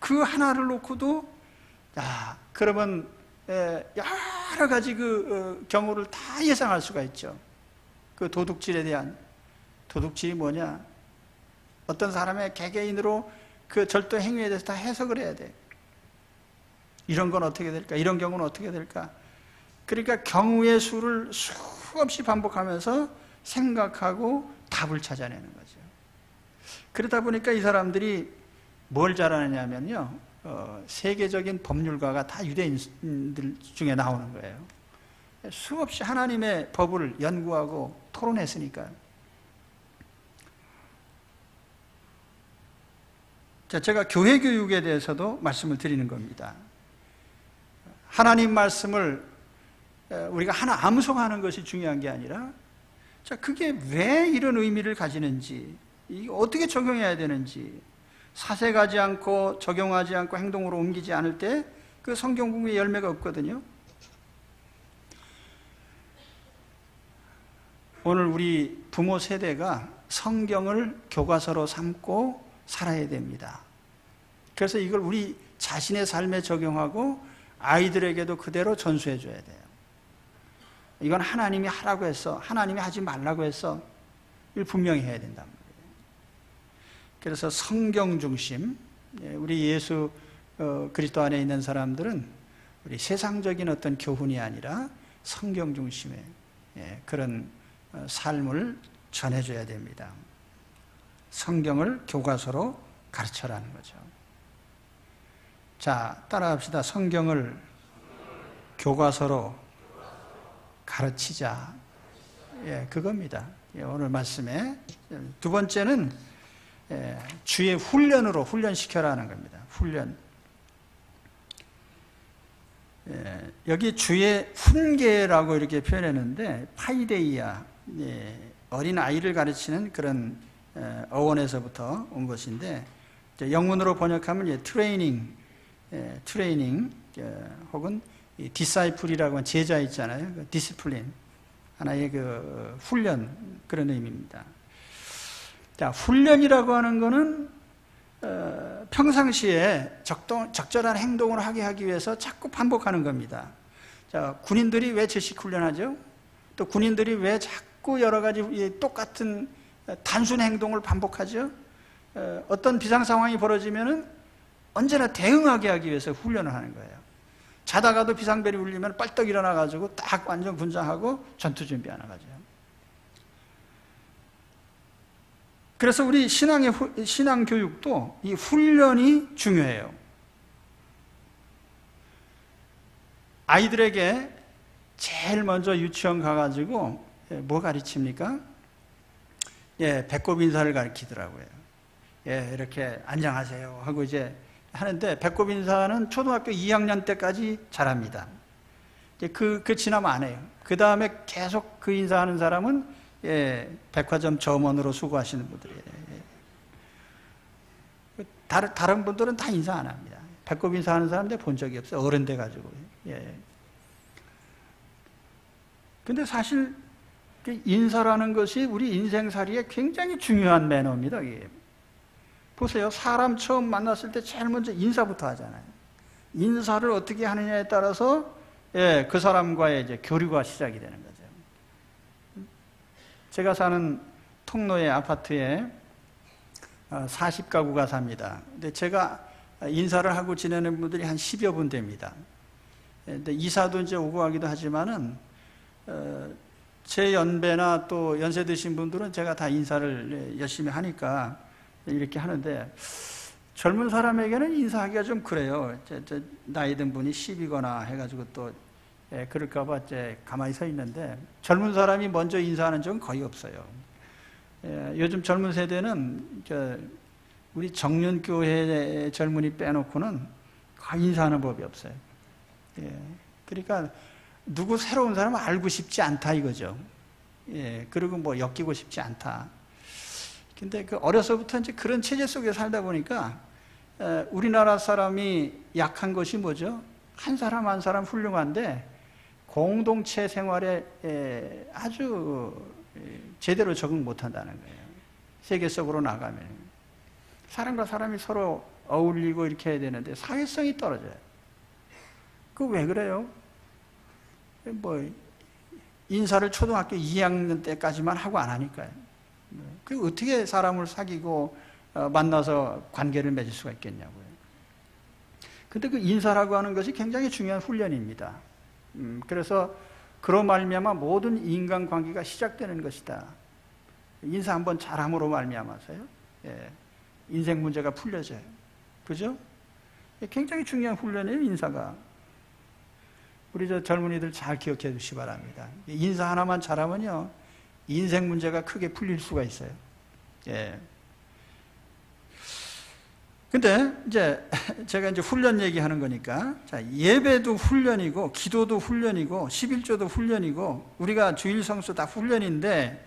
그 하나를 놓고도 그러면 여러 가지 그 경우를 다 예상할 수가 있죠. 그 도둑질에 대한 도둑질이 뭐냐? 어떤 사람의 개개인으로 그 절도 행위에 대해서 다 해석을 해야 돼. 이런 건 어떻게 될까? 이런 경우는 어떻게 될까? 그러니까 경우의 수를 수없이 반복하면서 생각하고 답을 찾아내는 거죠. 그러다 보니까 이 사람들이 뭘 잘하느냐면요, 세계적인 법률가가 다 유대인들 중에 나오는 거예요. 수없이 하나님의 법을 연구하고 토론했으니까요. 자, 제가 교회 교육에 대해서도 말씀을 드리는 겁니다. 하나님 말씀을 우리가 하나 암송하는 것이 중요한 게 아니라, 자, 그게 왜 이런 의미를 가지는지, 이게 어떻게 적용해야 되는지, 사색하지 않고 적용하지 않고 행동으로 옮기지 않을 때 그 성경 공부의 열매가 없거든요. 오늘 우리 부모 세대가 성경을 교과서로 삼고 살아야 됩니다. 그래서 이걸 우리 자신의 삶에 적용하고 아이들에게도 그대로 전수해 줘야 돼요. 이건 하나님이 하라고 했어, 하나님이 하지 말라고 했어, 이걸 분명히 해야 된단 말이에요. 그래서 성경 중심, 우리 예수 그리스도 안에 있는 사람들은 우리 세상적인 어떤 교훈이 아니라 성경 중심의 그런 삶을 전해줘야 됩니다. 성경을 교과서로 가르쳐라는 거죠. 자, 따라합시다. 성경을 교과서로 가르치자. 그겁니다. 오늘 말씀에 두 번째는 주의 훈련으로 훈련시켜라는 겁니다. 훈련. 여기 주의 훈계라고 이렇게 표현했는데 파이데이아, 어린 아이를 가르치는 그런 어원에서부터 온 것인데, 영문으로 번역하면 트레이닝 혹은 디사이플이라고 하는 제자 있잖아요. 디시플린, 하나의 그 훈련, 그런 의미입니다. 자, 훈련이라고 하는 거는 평상시에 적절한 행동을 하게 하기 위해서 자꾸 반복하는 겁니다. 자, 군인들이 왜 제식 훈련하죠? 또 군인들이 왜 자꾸 여러 가지 똑같은 단순 행동을 반복하죠? 어떤 비상 상황이 벌어지면은 언제나 대응하게 하기 위해서 훈련을 하는 거예요. 자다가도 비상벨이 울리면 빨떡 일어나가지고 딱 완전 분장하고 전투 준비하는 거죠. 그래서 우리 신앙 교육도 이 훈련이 중요해요. 아이들에게 제일 먼저 유치원 가가지고 뭐 가르칩니까? 배꼽 인사를 가르치더라고요. 이렇게 안녕하세요 하고 이제 하는데, 배꼽 인사는 초등학교 2학년 때까지 잘합니다. 그 지나면 안 해요. 그 다음에 계속 그 인사하는 사람은 백화점 점원으로 수고하시는 분들이에요. 다른 분들은 다 인사 안 합니다. 배꼽 인사하는 사람들 본 적이 없어요. 어른 돼가지고. 근데 사실 인사라는 것이 우리 인생살이에 굉장히 중요한 매너입니다. 이게. 보세요. 사람 처음 만났을 때 제일 먼저 인사부터 하잖아요. 인사를 어떻게 하느냐에 따라서 그 사람과의 이제 교류가 시작이 되는 거죠. 제가 사는 통로의 아파트에 40가구가 삽니다. 근데 제가 인사를 하고 지내는 분들이 한 10여 분 됩니다. 근데 이사도 이제 오고 가기도 하지만은, 제 연배나 또 연세 드신 분들은 제가 다 인사를 열심히 하니까 이렇게 하는데, 젊은 사람에게는 인사하기가 좀 그래요. 나이 든 분이 10이거나 해가지고 또, 그럴까봐 이제 가만히 서 있는데, 젊은 사람이 먼저 인사하는 적은 거의 없어요. 요즘 젊은 세대는, 우리 정륜교회 젊은이 빼놓고는 거의 인사하는 법이 없어요. 그러니까, 누구 새로운 사람을 알고 싶지 않다 이거죠. 그리고 뭐 엮이고 싶지 않다. 근데 그 어려서부터 이제 그런 체제 속에 살다 보니까, 우리나라 사람이 약한 것이 뭐죠? 한 사람 한 사람 훌륭한데, 공동체 생활에 아주 제대로 적응 못 한다는 거예요. 세계 속으로 나가면. 사람과 사람이 서로 어울리고 이렇게 해야 되는데, 사회성이 떨어져요. 그 왜 그래요? 뭐, 인사를 초등학교 2학년 때까지만 하고 안 하니까요. 그 어떻게 사람을 사귀고 만나서 관계를 맺을 수가 있겠냐고요. 근데 그 인사라고 하는 것이 굉장히 중요한 훈련입니다. 그래서 그로 말미암아 모든 인간관계가 시작되는 것이다. 인사 한번 잘함으로 말미암아서요. 인생 문제가 풀려져요. 그죠? 굉장히 중요한 훈련이에요, 인사가. 우리 젊은이들 잘 기억해 주시기 바랍니다. 인사 하나만 잘하면요, 인생 문제가 크게 풀릴 수가 있어요. 근데 이제 제가 이제 훈련 얘기하는 거니까, 자, 예배도 훈련이고, 기도도 훈련이고, 11조도 훈련이고, 우리가 주일 성수 다 훈련인데,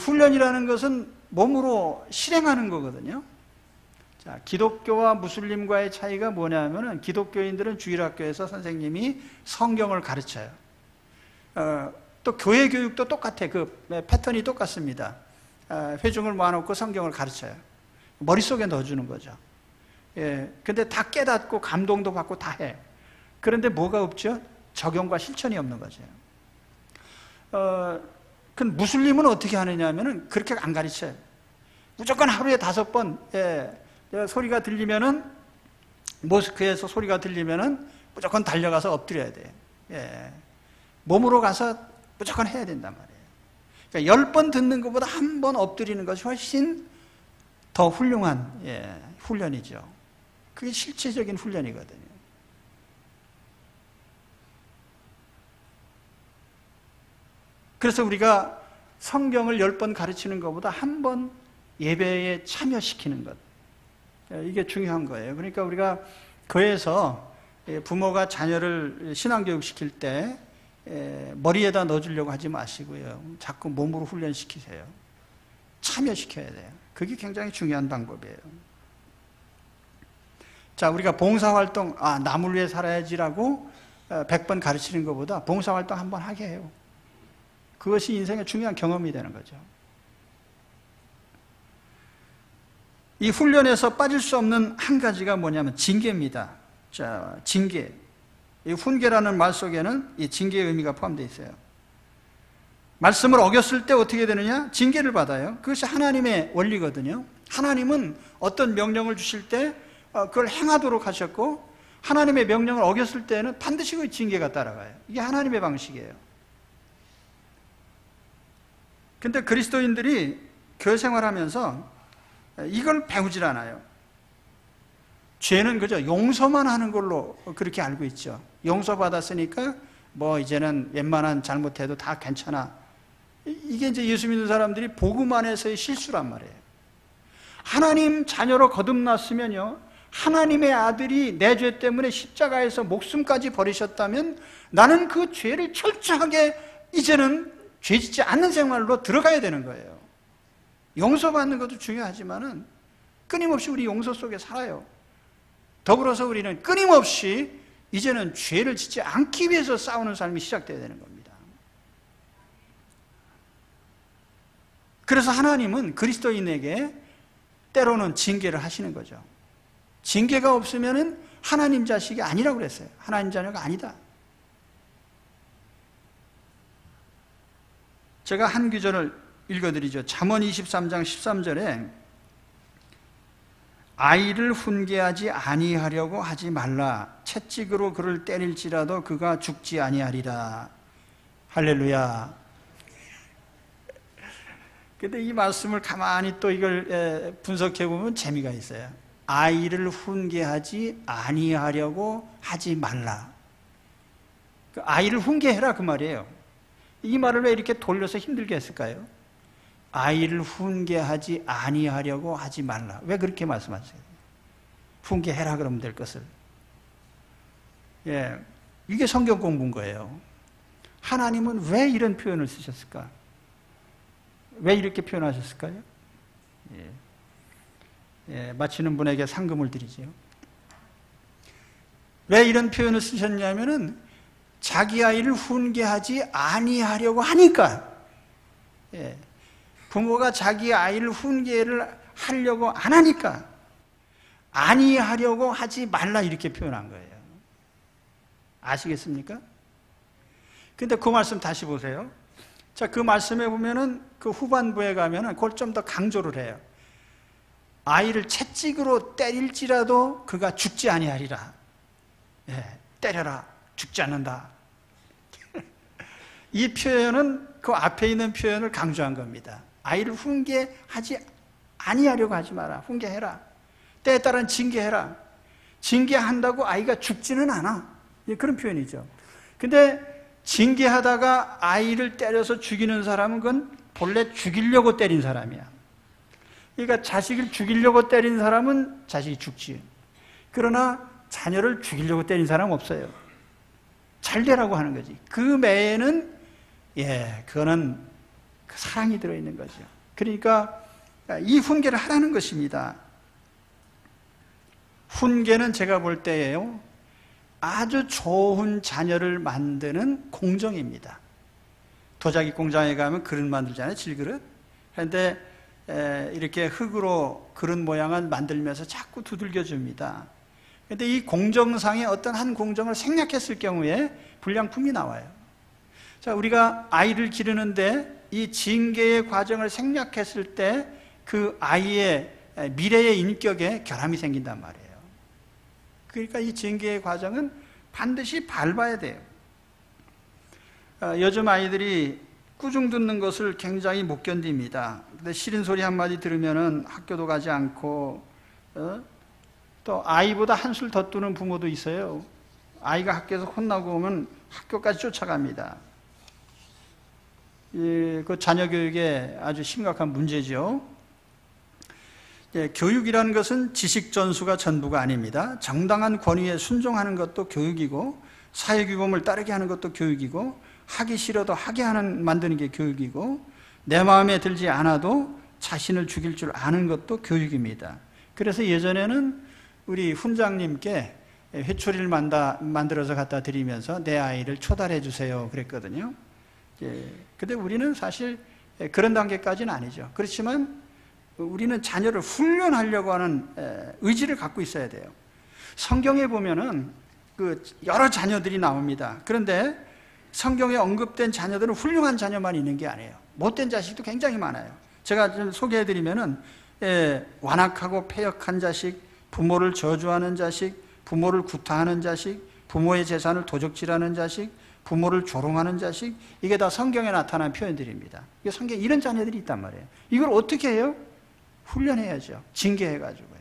훈련이라는 것은 몸으로 실행하는 거거든요. 자, 기독교와 무슬림과의 차이가 뭐냐면은, 기독교인들은 주일학교에서 선생님이 성경을 가르쳐요. 또 교회 교육도 똑같아. 그 패턴이 똑같습니다. 회중을 모아놓고 성경을 가르쳐요. 머릿속에 넣어주는 거죠. 근데 다 깨닫고 감동도 받고 다 해. 그런데 뭐가 없죠? 적용과 실천이 없는 거죠. 그 무슬림은 어떻게 하느냐 하면은 그렇게 안 가르쳐요. 무조건 하루에 5번, 소리가 들리면은, 모스크에서 소리가 들리면은 무조건 달려가서 엎드려야 돼요. 몸으로 가서 무조건 해야 된단 말이에요. 그러니까 10번 듣는 것보다 한 번 엎드리는 것이 훨씬 더 훌륭한 훈련이죠. 그게 실체적인 훈련이거든요. 그래서 우리가 성경을 10번 가르치는 것보다 한 번 예배에 참여시키는 것, 이게 중요한 거예요. 그러니까 우리가 교회에서 부모가 자녀를 신앙교육 시킬 때 머리에다 넣어주려고 하지 마시고요, 자꾸 몸으로 훈련시키세요. 참여시켜야 돼요. 그게 굉장히 중요한 방법이에요. 자, 우리가 봉사활동, 남을 위해 살아야지라고 100번 가르치는 것보다 봉사활동 한번 하게 해요. 그것이 인생의 중요한 경험이 되는 거죠. 이 훈련에서 빠질 수 없는 한 가지가 뭐냐면 징계입니다. 자, 징계. 이 훈계라는 말 속에는 이 징계의 의미가 포함되어 있어요. 말씀을 어겼을 때 어떻게 되느냐? 징계를 받아요. 그것이 하나님의 원리거든요. 하나님은 어떤 명령을 주실 때 그걸 행하도록 하셨고, 하나님의 명령을 어겼을 때는 반드시 그 징계가 따라가요. 이게 하나님의 방식이에요. 근데 그리스도인들이 교회 생활하면서 이걸 배우질 않아요. 죄는 그저 용서만 하는 걸로 그렇게 알고 있죠. 용서받았으니까 뭐 이제는 웬만한 잘못해도 다 괜찮아. 이게 이제 예수 믿는 사람들이 복음 안에서의 실수란 말이에요. 하나님 자녀로 거듭났으면요, 하나님의 아들이 내 죄 때문에 십자가에서 목숨까지 버리셨다면 나는 그 죄를 철저하게 이제는 죄짓지 않는 생활로 들어가야 되는 거예요. 용서받는 것도 중요하지만은 끊임없이 우리 용서 속에 살아요. 더불어서 우리는 끊임없이 이제는 죄를 짓지 않기 위해서 싸우는 삶이 시작돼야 되는 겁니다. 그래서 하나님은 그리스도인에게 때로는 징계를 하시는 거죠. 징계가 없으면은 하나님 자식이 아니라고 그랬어요. 하나님 자녀가 아니다. 제가 한 구절을 읽어드리죠. 잠언 23장 13절에 아이를 훈계하지 아니하려고 하지 말라. 채찍으로 그를 때릴지라도 그가 죽지 아니하리라. 할렐루야. 근데 이 말씀을 가만히 또 이걸 분석해 보면 재미가 있어요. 아이를 훈계하지 아니하려고 하지 말라. 아이를 훈계해라 그 말이에요. 이 말을 왜 이렇게 돌려서 힘들게 했을까요? 아이를 훈계하지 아니하려고 하지 말라. 왜 그렇게 말씀하세요? 훈계해라 그러면 될 것을. 예, 이게 성경 공부인 거예요. 하나님은 왜 이런 표현을 쓰셨을까? 왜 이렇게 표현하셨을까요? 마치는 분에게 상금을 드리지요. 왜 이런 표현을 쓰셨냐면은 자기 아이를 훈계하지 아니하려고 하니까. 부모가 자기 아이를 훈계를 하려고 안 하니까 아니하려고 하지 말라 이렇게 표현한 거예요. 아시겠습니까? 근데 그 말씀 다시 보세요. 자, 그 말씀에 보면은 그 후반부에 가면은 그걸 좀 더 강조를 해요. 아이를 채찍으로 때릴지라도 그가 죽지 아니하리라. 때려라. 죽지 않는다. 이 표현은 그 앞에 있는 표현을 강조한 겁니다. 아이를 훈계하지 아니하려고 하지 마라. 훈계해라. 때에 따른 징계해라. 징계한다고 아이가 죽지는 않아. 그런 표현이죠. 근데 징계하다가 아이를 때려서 죽이는 사람은 그건 본래 죽이려고 때린 사람이야. 그러니까 자식을 죽이려고 때린 사람은 자식이 죽지. 그러나 자녀를 죽이려고 때린 사람은 없어요. 잘 되라고 하는 거지. 그 매에는 그거는 사랑이 들어있는 거죠. 그러니까 이 훈계를 하라는 것입니다. 훈계는 제가 볼 때예요, 아주 좋은 자녀를 만드는 공정입니다. 도자기 공장에 가면 그릇 만들잖아요, 질그릇. 그런데 이렇게 흙으로 그릇 모양을 만들면서 자꾸 두들겨 줍니다. 그런데 이 공정상에 어떤 한 공정을 생략했을 경우에 불량품이 나와요. 자, 우리가 아이를 기르는데 이 징계의 과정을 생략했을 때 그 아이의 미래의 인격에 결함이 생긴단 말이에요. 그러니까 이 징계의 과정은 반드시 밟아야 돼요. 요즘 아이들이 꾸중 듣는 것을 굉장히 못 견딥니다. 근데 싫은 소리 한마디 들으면은 학교도 가지 않고, 또 아이보다 한술 더 뜨는 부모도 있어요. 아이가 학교에서 혼나고 오면 학교까지 쫓아갑니다. 그 자녀 교육에 아주 심각한 문제죠. 교육이라는 것은 지식 전수가 전부가 아닙니다. 정당한 권위에 순종하는 것도 교육이고, 사회규범을 따르게 하는 것도 교육이고, 하기 싫어도 하게 만드는 게 교육이고, 내 마음에 들지 않아도 자신을 죽일 줄 아는 것도 교육입니다. 그래서 예전에는 우리 훈장님께 회초리를 만들어서 갖다 드리면서 내 아이를 초달해 주세요 그랬거든요. 근데 우리는 사실 그런 단계까지는 아니죠. 그렇지만 우리는 자녀를 훈련하려고 하는 의지를 갖고 있어야 돼요. 성경에 보면은 그 여러 자녀들이 나옵니다. 그런데 성경에 언급된 자녀들은 훌륭한 자녀만 있는 게 아니에요. 못된 자식도 굉장히 많아요. 제가 좀 소개해드리면은 완악하고 패역한 자식, 부모를 저주하는 자식, 부모를 구타하는 자식, 부모의 재산을 도적질하는 자식, 부모를 조롱하는 자식, 이게 다 성경에 나타난 표현들입니다. 이게 성경에 이런 자녀들이 있단 말이에요. 이걸 어떻게 해요? 훈련해야죠. 징계해가지고요.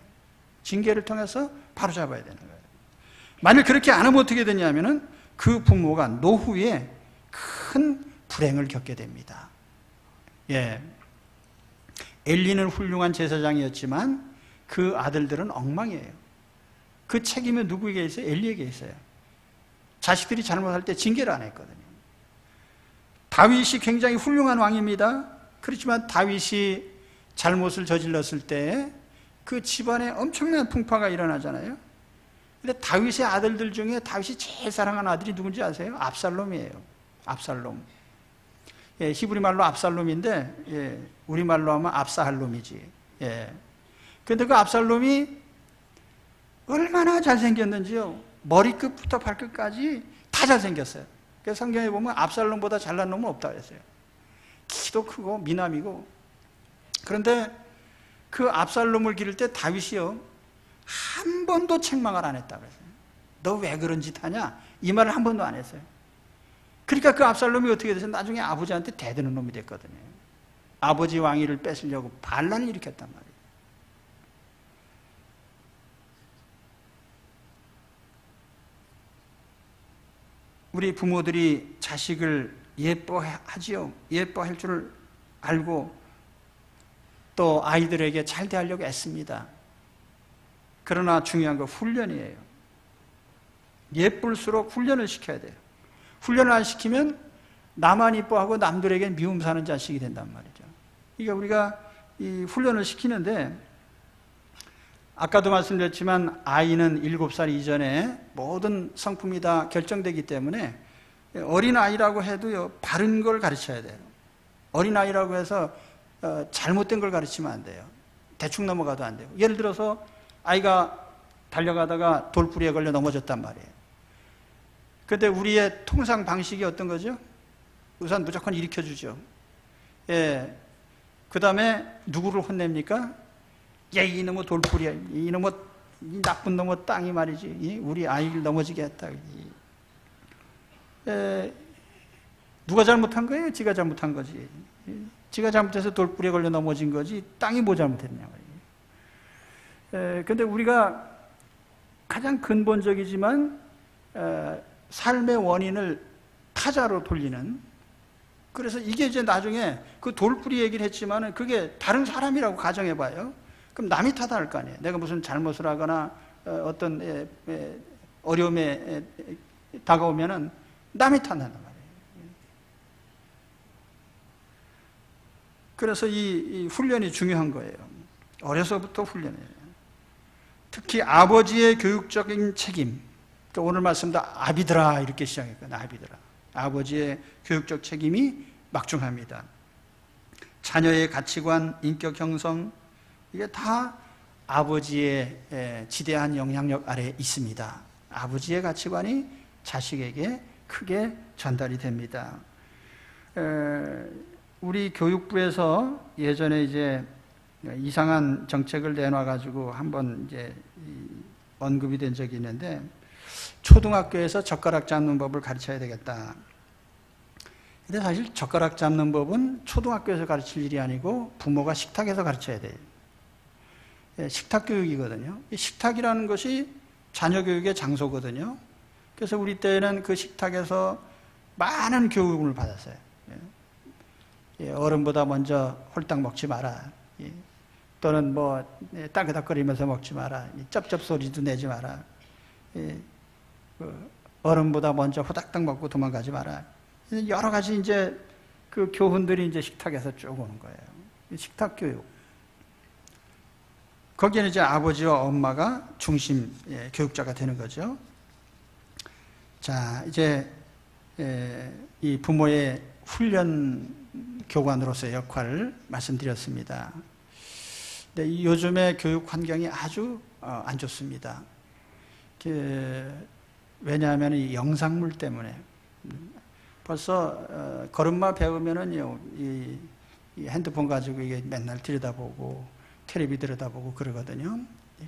징계를 통해서 바로잡아야 되는 거예요. 만일 그렇게 안 하면 어떻게 되냐면은 그 부모가 노후에 큰 불행을 겪게 됩니다. 엘리는 훌륭한 제사장이었지만 그 아들들은 엉망이에요. 그 책임은 누구에게 있어요? 엘리에게 있어요. 자식들이 잘못할 때 징계를 안 했거든요. 다윗이 굉장히 훌륭한 왕입니다. 그렇지만 다윗이 잘못을 저질렀을 때 그 집안에 엄청난 풍파가 일어나잖아요. 근데 다윗의 아들들 중에 다윗이 제일 사랑하는 아들이 누군지 아세요? 압살롬이에요. 압살롬. 히브리 말로 압살롬인데 우리말로 하면 압사할롬이지. 근데 그 압살롬이 얼마나 잘생겼는지요. 머리끝부터 발끝까지 다 잘생겼어요. 그래서 성경에 보면 압살롬보다 잘난 놈은 없다 그랬어요. 키도 크고 미남이고. 그런데 그 압살롬을 기를 때 다윗이요, 한 번도 책망을 안 했다고 그랬어요. 너 왜 그런 짓 하냐? 이 말을 한 번도 안 했어요. 그러니까 그 압살롬이 어떻게 돼서 나중에 아버지한테 대드는 놈이 됐거든요. 아버지 왕위를 뺏으려고 반란을 일으켰단 말이에요. 우리 부모들이 자식을 예뻐하지요. 예뻐할 줄 알고 또 아이들에게 잘 대하려고 애씁니다. 그러나 중요한 건 훈련이에요. 예쁠수록 훈련을 시켜야 돼요. 훈련을 안 시키면 나만 이뻐하고 남들에게 미움 사는 자식이 된단 말이죠. 그러니까 우리가 이 훈련을 시키는데, 아까도 말씀드렸지만 아이는 7살 이전에 모든 성품이 다 결정되기 때문에 어린아이라고 해도요, 바른 걸 가르쳐야 돼요. 어린아이라고 해서 잘못된 걸 가르치면 안 돼요. 대충 넘어가도 안 돼요. 예를 들어서 아이가 달려가다가 돌부리에 걸려 넘어졌단 말이에요. 그런데 우리의 통상 방식이 어떤 거죠? 우선 무조건 일으켜주죠. 예. 그 다음에 누구를 혼냅니까? 야, 이놈의 돌부리야. 이놈의 이 나쁜 놈의 땅이 말이지. 우리 아이를 넘어지게 했다. 누가 잘못한 거예요? 지가 잘못한 거지. 지가 잘못해서 돌부리에 걸려 넘어진 거지. 땅이 뭐 잘못했냐 말이에요. 그런데 우리가 가장 근본적이지만 삶의 원인을 타자로 돌리는, 그래서 이게 이제 나중에 그 돌부리 얘기를 했지만 그게 다른 사람이라고 가정해봐요. 그럼 남이 탓할 거 아니에요. 내가 무슨 잘못을 하거나 어떤 어려움에 다가오면은 남이 탓한단 말이에요. 그래서 이 훈련이 중요한 거예요. 어려서부터 훈련이에요. 특히 아버지의 교육적인 책임. 오늘 말씀도 아비들아 이렇게 시작했거든요. 아비들아. 아버지의 교육적 책임이 막중합니다. 자녀의 가치관, 인격 형성, 이게 다 아버지의 지대한 영향력 아래에 있습니다. 아버지의 가치관이 자식에게 크게 전달이 됩니다. 우리 교육부에서 예전에 이제 이상한 정책을 내놔가지고 한번 이제 언급이 된 적이 있는데, 초등학교에서 젓가락 잡는 법을 가르쳐야 되겠다. 근데 사실 젓가락 잡는 법은 초등학교에서 가르칠 일이 아니고 부모가 식탁에서 가르쳐야 돼요. 식탁 교육이거든요. 식탁이라는 것이 자녀 교육의 장소거든요. 그래서 우리 때는 그 식탁에서 많은 교육을 받았어요. 어른보다 먼저 홀딱 먹지 마라. 또는 뭐 따그닥거리면서 먹지 마라. 쩝쩝 소리도 내지 마라. 어른보다 먼저 호닥닥 먹고 도망가지 마라. 여러 가지 이제 그 교훈들이 이제 식탁에서 쭉 오는 거예요. 식탁 교육. 거기에는 이제 아버지와 엄마가 중심 교육자가 되는 거죠. 자, 이제 이 부모의 훈련 교관으로서의 역할을 말씀드렸습니다. 근데 요즘의 교육 환경이 아주 안 좋습니다. 왜냐하면 이 영상물 때문에 벌써 걸음마 배우면은요, 이 핸드폰 가지고 이게 맨날 들여다보고 텔레비 들여다보고 그러거든요.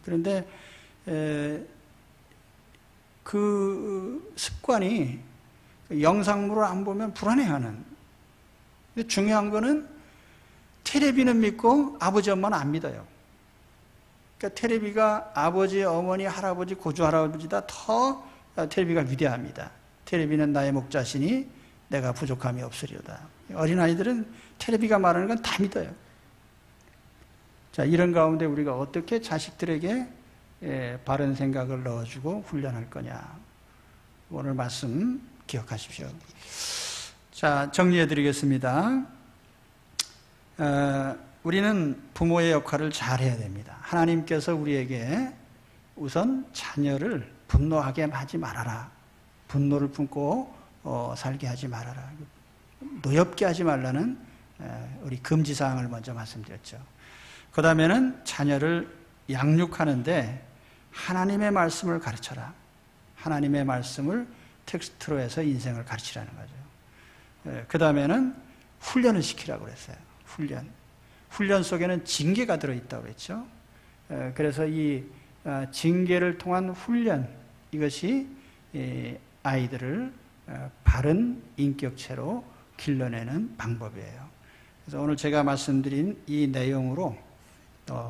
그런데 그 습관이 영상물을 안 보면 불안해하는. 근데 중요한 거는 텔레비는 믿고 아버지 엄마는 안 믿어요. 그러니까 텔레비가 아버지, 어머니, 할아버지, 고조 할아버지보다 더 텔레비가 위대합니다. 텔레비는 나의 목자시니 내가 부족함이 없으리로다. 어린아이들은 텔레비가 말하는 건 다 믿어요. 자, 이런 가운데 우리가 어떻게 자식들에게 바른 생각을 넣어주고 훈련할 거냐. 오늘 말씀 기억하십시오. 자, 정리해 드리겠습니다. 우리는 부모의 역할을 잘 해야 됩니다. 하나님께서 우리에게 우선 자녀를 분노하게 하지 말아라. 분노를 품고 살게 하지 말아라. 노엽게 하지 말라는 우리 금지사항을 먼저 말씀드렸죠. 그 다음에는 자녀를 양육하는데 하나님의 말씀을 가르쳐라. 하나님의 말씀을 텍스트로 해서 인생을 가르치라는 거죠. 그 다음에는 훈련을 시키라고 그랬어요. 훈련 속에는 징계가 들어있다고 그랬죠. 그래서 이 징계를 통한 훈련, 이것이 아이들을 바른 인격체로 길러내는 방법이에요. 그래서 오늘 제가 말씀드린 이 내용으로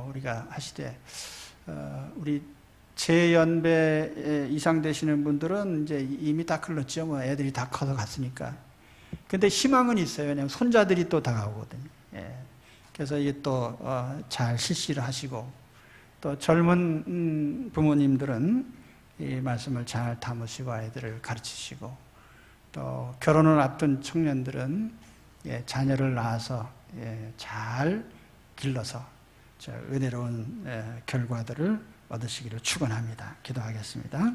우리가 하시되 우리 제 연배 이상 되시는 분들은 이제 이미 다 클렀죠. 뭐 애들이 다 커서 갔으니까. 근데 희망은 있어요. 왜냐하면 손자들이 또 다가오거든요. 예. 그래서 이게 또 잘 실시를 하시고, 또 젊은 부모님들은 이 말씀을 잘 담으시고 아이들을 가르치시고, 또 결혼을 앞둔 청년들은 자녀를 낳아서 잘 길러서 은혜로운 결과들을 얻으시기를 축원합니다. 기도하겠습니다.